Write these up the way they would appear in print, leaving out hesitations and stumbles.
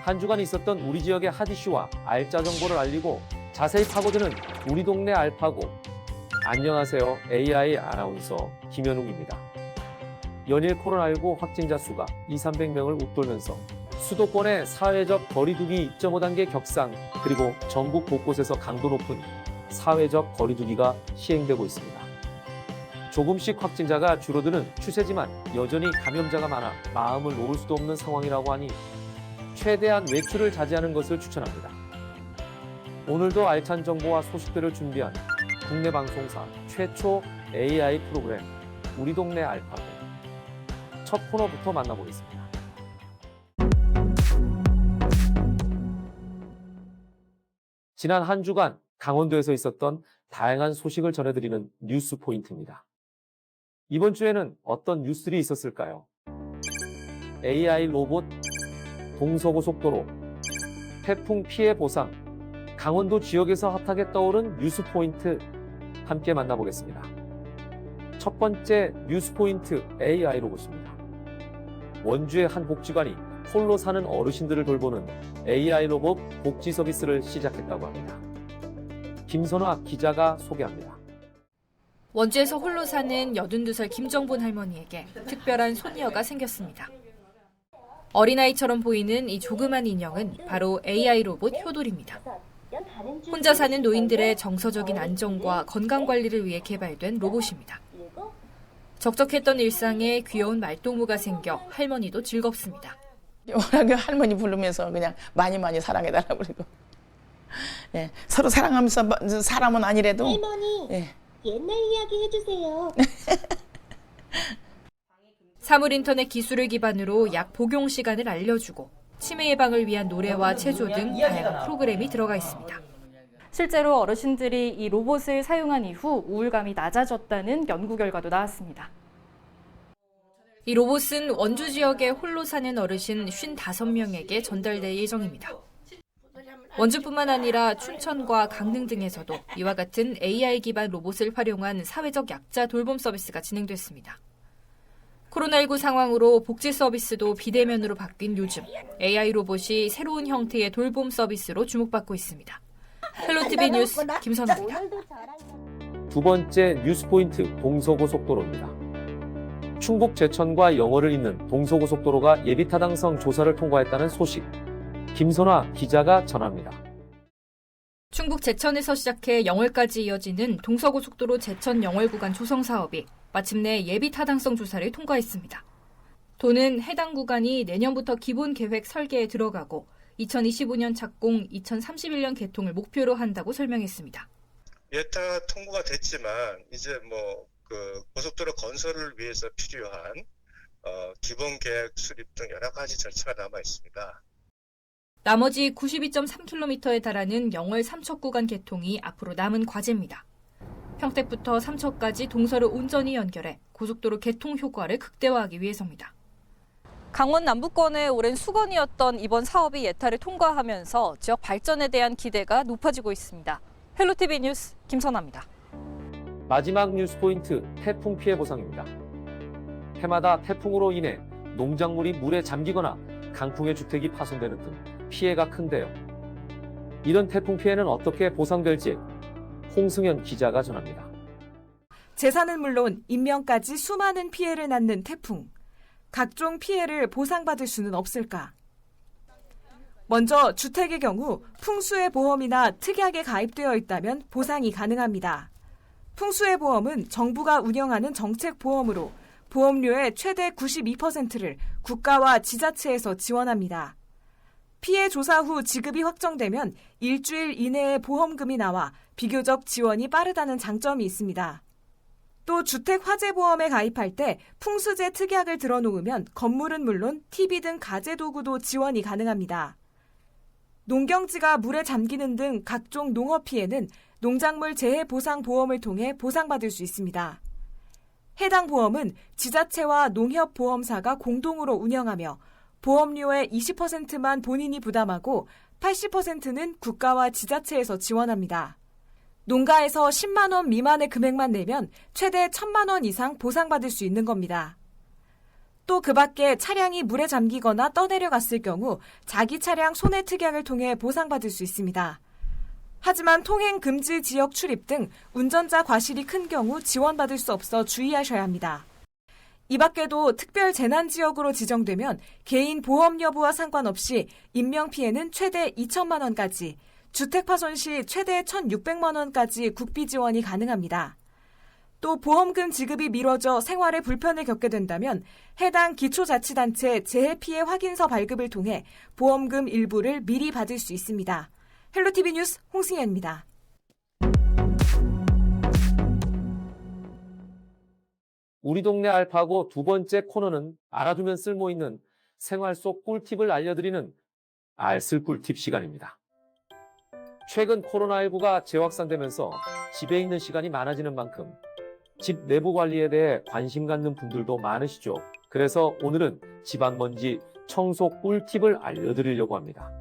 한 주간 있었던 우리 지역의 핫 이슈와 알짜 정보를 알리고 자세히 파고드는 우리 동네 알파고. 안녕하세요. AI 아나운서 김현웅입니다. 연일 코로나19 확진자 수가 200~300명을 웃돌면서 수도권의 사회적 거리두기 2.5단계 격상, 그리고 전국 곳곳에서 강도 높은 사회적 거리두기가 시행되고 있습니다. 조금씩 확진자가 줄어드는 추세지만 여전히 감염자가 많아 마음을 놓을 수도 없는 상황이라고 하니 최대한 외출을 자제하는 것을 추천합니다. 오늘도 알찬 정보와 소식들을 준비한 국내 방송사 최초 AI 프로그램 우리 동네 알파고. 첫 코너부터 만나보겠습니다. 지난 한 주간 강원도에서 있었던 다양한 소식을 전해드리는 뉴스 포인트입니다. 이번 주에는 어떤 뉴스들이 있었을까요? AI 로봇, 동서고속도로, 태풍 피해 보상, 강원도 지역에서 핫하게 떠오른 뉴스 포인트 함께 만나보겠습니다. 첫 번째 뉴스 포인트 AI 로봇입니다. 원주의 한 복지관이 홀로 사는 어르신들을 돌보는 AI 로봇 복지 서비스를 시작했다고 합니다. 김선화 기자가 소개합니다. 원주에서 홀로 사는 82살 김정본 할머니에게 특별한 손녀가 생겼습니다. 어린아이처럼 보이는 이 조그만 인형은 바로 AI 로봇 효돌입니다. 혼자 사는 노인들의 정서적인 안정과 건강관리를 위해 개발된 로봇입니다. 적적했던 일상에 귀여운 말동무가 생겨 할머니도 즐겁습니다. 워낙에 할머니 부르면서 그냥 많이 사랑해달라고 그러고. 예, 서로 사랑하면서 사람은 아니래도. 할머니, 예. 옛날 이야기 해주세요. 사물 인터넷 기술을 기반으로 약 복용 시간을 알려주고 치매 예방을 위한 노래와 체조 등 다양한 프로그램이 들어가 있습니다. 실제로 어르신들이 이 로봇을 사용한 이후 우울감이 낮아졌다는 연구 결과도 나왔습니다. 이 로봇은 원주 지역에 홀로 사는 어르신 55명에게 전달될 예정입니다. 원주뿐만 아니라 춘천과 강릉 등에서도 이와 같은 AI 기반 로봇을 활용한 사회적 약자 돌봄 서비스가 진행됐습니다. 코로나19 상황으로 복지 서비스도 비대면으로 바뀐 요즘 AI 로봇이 새로운 형태의 돌봄 서비스로 주목받고 있습니다. 헬로티비 뉴스 김선아입니다. 두 번째 뉴스 포인트 동서고속도로입니다. 충북 제천과 영월을 잇는 동서고속도로가 예비타당성 조사를 통과했다는 소식. 김선화 기자가 전합니다. 충북 제천에서 시작해 영월까지 이어지는 동서고속도로 제천-영월 구간 조성 사업이 마침내 예비타당성 조사를 통과했습니다. 도는 해당 구간이 내년부터 기본 계획 설계에 들어가고 2025년 착공, 2031년 개통을 목표로 한다고 설명했습니다. 예타 통과가 됐지만 이제 고속도로 건설을 위해서 필요한 기본 계획 수립 등 여러 가지 절차가 남아 있습니다. 나머지 92.3km에 달하는 영월 삼척 구간 개통이 앞으로 남은 과제입니다. 평택부터 삼척까지 동서를 온전히 연결해 고속도로 개통 효과를 극대화하기 위해서입니다. 강원 남부권의 오랜 수건이었던 이번 사업이 예타를 통과하면서 지역 발전에 대한 기대가 높아지고 있습니다. 헬로티비 뉴스 김선아입니다. 마지막 뉴스 포인트 태풍 피해 보상입니다. 해마다 태풍으로 인해 농작물이 물에 잠기거나 강풍의 주택이 파손되는 등 피해가 큰데요. 이런 태풍 피해는 어떻게 보상될지 홍승현 기자가 전합니다. 재산은 물론 인명까지 수많은 피해를 낳는 태풍. 각종 피해를 보상받을 수는 없을까? 먼저 주택의 경우 풍수해 보험이나 특약에 가입되어 있다면 보상이 가능합니다. 풍수해 보험은 정부가 운영하는 정책 보험으로 보험료의 최대 92%를 국가와 지자체에서 지원합니다. 피해 조사 후 지급이 확정되면 일주일 이내에 보험금이 나와 비교적 지원이 빠르다는 장점이 있습니다. 또 주택 화재 보험에 가입할 때 풍수재 특약을 들어놓으면 건물은 물론 TV 등 가재 도구도 지원이 가능합니다. 농경지가 물에 잠기는 등 각종 농업 피해는 농작물 재해 보상 보험을 통해 보상받을 수 있습니다. 해당 보험은 지자체와 농협보험사가 공동으로 운영하며 보험료의 20%만 본인이 부담하고 80%는 국가와 지자체에서 지원합니다. 농가에서 10만 원 미만의 금액만 내면 최대 1,000만 원 이상 보상받을 수 있는 겁니다. 또 그 밖에 차량이 물에 잠기거나 떠내려갔을 경우 자기 차량 손해 특약을 통해 보상받을 수 있습니다. 하지만 통행 금지 지역 출입 등 운전자 과실이 큰 경우 지원받을 수 없어 주의하셔야 합니다. 이 밖에도 특별 재난 지역으로 지정되면 개인 보험 여부와 상관없이 인명피해는 최대 2천만 원까지, 주택 파손 시 최대 1,600만 원까지 국비 지원이 가능합니다. 또 보험금 지급이 미뤄져 생활에 불편을 겪게 된다면 해당 기초자치단체 재해피해 확인서 발급을 통해 보험금 일부를 미리 받을 수 있습니다. 헬로티비 뉴스 홍승현입니다. 우리 동네 알파고 두 번째 코너는 알아두면 쓸모있는 생활 속 꿀팁을 알려드리는 알쓸 꿀팁 시간입니다. 최근 코로나19가 재확산되면서 집에 있는 시간이 많아지는 만큼 집 내부 관리에 대해 관심 갖는 분들도 많으시죠. 그래서 오늘은 집안먼지 청소 꿀팁을 알려드리려고 합니다.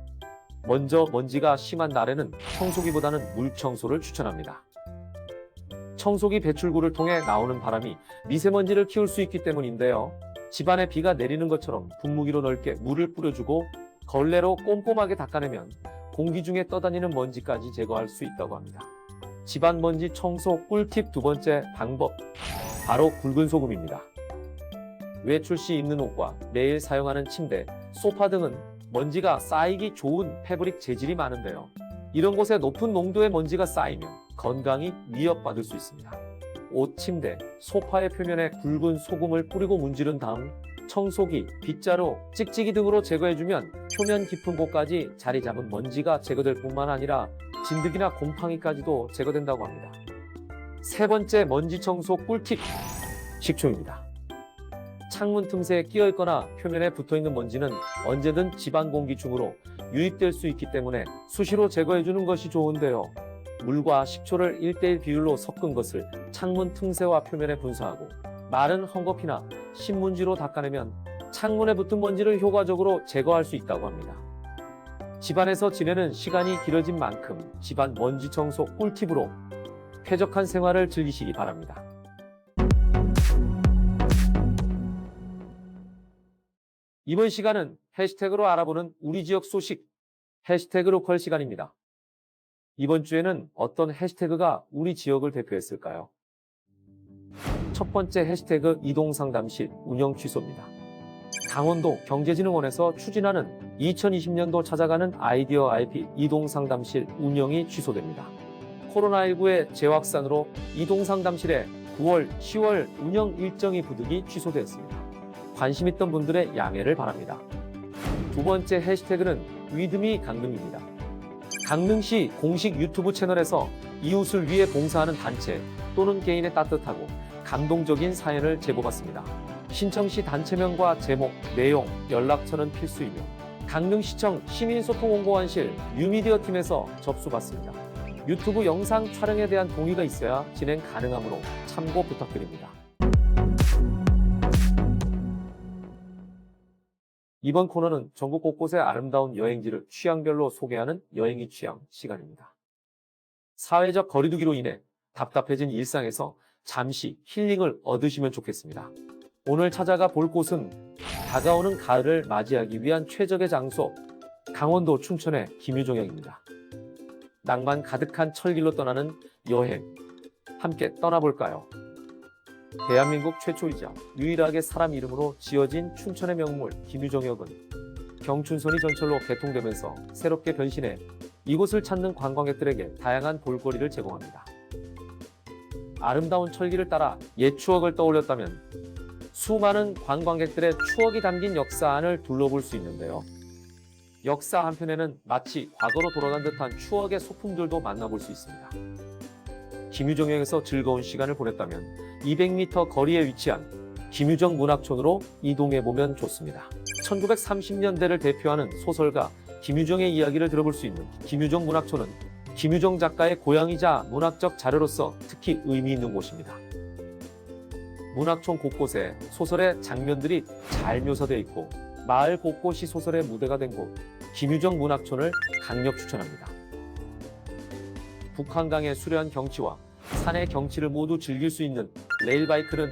먼저 먼지가 심한 날에는 청소기보다는 물청소를 추천합니다. 청소기 배출구를 통해 나오는 바람이 미세먼지를 키울 수 있기 때문인데요. 집안에 비가 내리는 것처럼 분무기로 넓게 물을 뿌려주고 걸레로 꼼꼼하게 닦아내면 공기 중에 떠다니는 먼지까지 제거할 수 있다고 합니다. 집안 먼지 청소 꿀팁 두 번째 방법, 바로 굵은 소금입니다. 외출 시 입는 옷과 매일 사용하는 침대, 소파 등은 먼지가 쌓이기 좋은 패브릭 재질이 많은데요. 이런 곳에 높은 농도의 먼지가 쌓이면 건강이 위협받을 수 있습니다. 옷, 침대, 소파의 표면에 굵은 소금을 뿌리고 문지른 다음 청소기, 빗자루, 찍찍이 등으로 제거해주면 표면 깊은 곳까지 자리 잡은 먼지가 제거될 뿐만 아니라 진드기나 곰팡이까지도 제거된다고 합니다. 세 번째 먼지 청소 꿀팁, 식초입니다. 창문 틈새에 끼어있거나 표면에 붙어있는 먼지는 언제든 집안 공기 중으로 유입될 수 있기 때문에 수시로 제거해주는 것이 좋은데요. 물과 식초를 1:1 비율로 섞은 것을 창문 틈새와 표면에 분사하고 마른 헝겊이나 신문지로 닦아내면 창문에 붙은 먼지를 효과적으로 제거할 수 있다고 합니다. 집안에서 지내는 시간이 길어진 만큼 집안 먼지 청소 꿀팁으로 쾌적한 생활을 즐기시기 바랍니다. 이번 시간은 해시태그로 알아보는 우리 지역 소식, 해시태그 로컬 시간입니다. 이번 주에는 어떤 해시태그가 우리 지역을 대표했을까요? 첫 번째 해시태그 이동상담실 운영 취소입니다. 강원도 경제진흥원에서 추진하는 2020년도 찾아가는 아이디어 IP 이동상담실 운영이 취소됩니다. 코로나19의 재확산으로 이동상담실의 9월, 10월 운영 일정이 부득이 취소되었습니다. 관심 있던 분들의 양해를 바랍니다. 두 번째 해시태그는 위드미 강릉입니다. 강릉시 공식 유튜브 채널에서 이웃을 위해 봉사하는 단체 또는 개인의 따뜻하고 감동적인 사연을 제보받습니다. 신청 시 단체명과 제목, 내용, 연락처는 필수이며 강릉시청 시민소통홍보관실 뉴미디어 팀에서 접수받습니다. 유튜브 영상 촬영에 대한 동의가 있어야 진행 가능하므로 참고 부탁드립니다. 이번 코너는 전국 곳곳의 아름다운 여행지를 취향별로 소개하는 여행이 취향 시간입니다. 사회적 거리두기로 인해 답답해진 일상에서 잠시 힐링을 얻으시면 좋겠습니다. 오늘 찾아가 볼 곳은 다가오는 가을을 맞이하기 위한 최적의 장소, 강원도 춘천의 김유정역입니다. 낭만 가득한 철길로 떠나는 여행, 함께 떠나볼까요? 대한민국 최초이자 유일하게 사람 이름으로 지어진 춘천의 명물 김유정역은 경춘선이 전철로 개통되면서 새롭게 변신해 이곳을 찾는 관광객들에게 다양한 볼거리를 제공합니다. 아름다운 철길을 따라 옛 추억을 떠올렸다면 수많은 관광객들의 추억이 담긴 역사 안을 둘러볼 수 있는데요. 역사 한편에는 마치 과거로 돌아간 듯한 추억의 소품들도 만나볼 수 있습니다. 김유정역에서 즐거운 시간을 보냈다면 200m 거리에 위치한 김유정 문학촌으로 이동해보면 좋습니다. 1930년대를 대표하는 소설가 김유정의 이야기를 들어볼 수 있는 김유정 문학촌은 김유정 작가의 고향이자 문학적 자료로서 특히 의미 있는 곳입니다. 문학촌 곳곳에 소설의 장면들이 잘 묘사되어 있고 마을 곳곳이 소설의 무대가 된 곳, 김유정 문학촌을 강력 추천합니다. 북한강의 수려한 경치와 산의 경치를 모두 즐길 수 있는 레일바이크는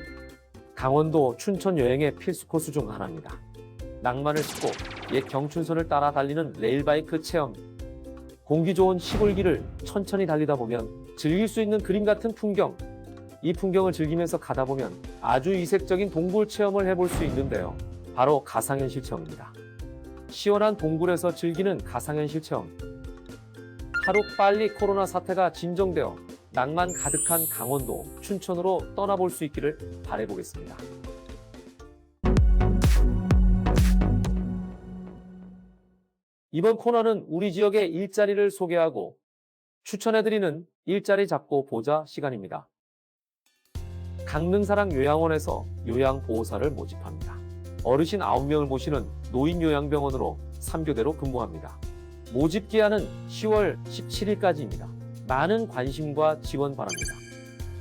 강원도 춘천 여행의 필수 코스 중 하나입니다. 낭만을 싣고 옛 경춘선을 따라 달리는 레일바이크 체험. 공기 좋은 시골길을 천천히 달리다 보면 즐길 수 있는 그림 같은 풍경. 이 풍경을 즐기면서 가다 보면 아주 이색적인 동굴 체험을 해볼 수 있는데요. 바로 가상현실 체험입니다. 시원한 동굴에서 즐기는 가상현실 체험. 하루빨리 코로나 사태가 진정되어 낭만 가득한 강원도 춘천으로 떠나볼 수 있기를 바라보겠습니다. 이번 코너는 우리 지역의 일자리를 소개하고 추천해드리는 일자리 잡고 보자 시간입니다. 강릉사랑 요양원에서 요양보호사를 모집합니다. 어르신 9명을 모시는 노인요양병원으로 3교대로 근무합니다. 모집 기한은 10월 17일까지입니다. 많은 관심과 지원 바랍니다.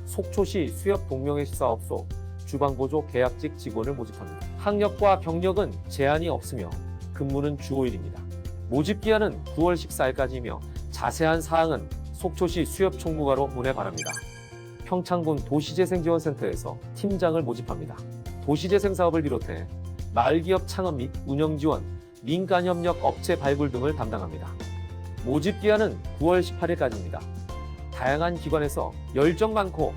속초시 수협 동명회식사업소 주방보조 계약직 직원을 모집합니다. 학력과 경력은 제한이 없으며 근무는 주 5일입니다. 모집 기한은 9월 14일까지이며 자세한 사항은 속초시 수협총무과로 문의 바랍니다. 평창군 도시재생지원센터에서 팀장을 모집합니다. 도시재생 사업을 비롯해 마을기업 창업 및 운영 지원, 민간협력 업체 발굴 등을 담당합니다. 모집 기한은 9월 18일까지입니다. 다양한 기관에서 열정 많고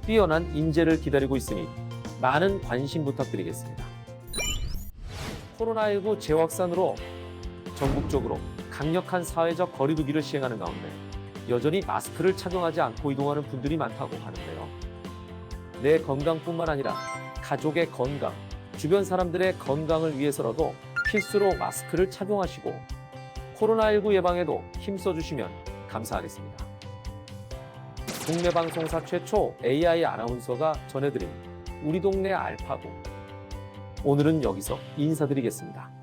뛰어난 인재를 기다리고 있으니 많은 관심 부탁드리겠습니다. 코로나19 재확산으로 전국적으로 강력한 사회적 거리두기를 시행하는 가운데 여전히 마스크를 착용하지 않고 이동하는 분들이 많다고 하는데요. 내 건강뿐만 아니라 가족의 건강, 주변 사람들의 건강을 위해서라도 필수로 마스크를 착용하시고 코로나19 예방에도 힘써주시면 감사하겠습니다. 국내 방송사 최초 AI 아나운서가 전해드린 우리 동네 알파고. 오늘은 여기서 인사드리겠습니다.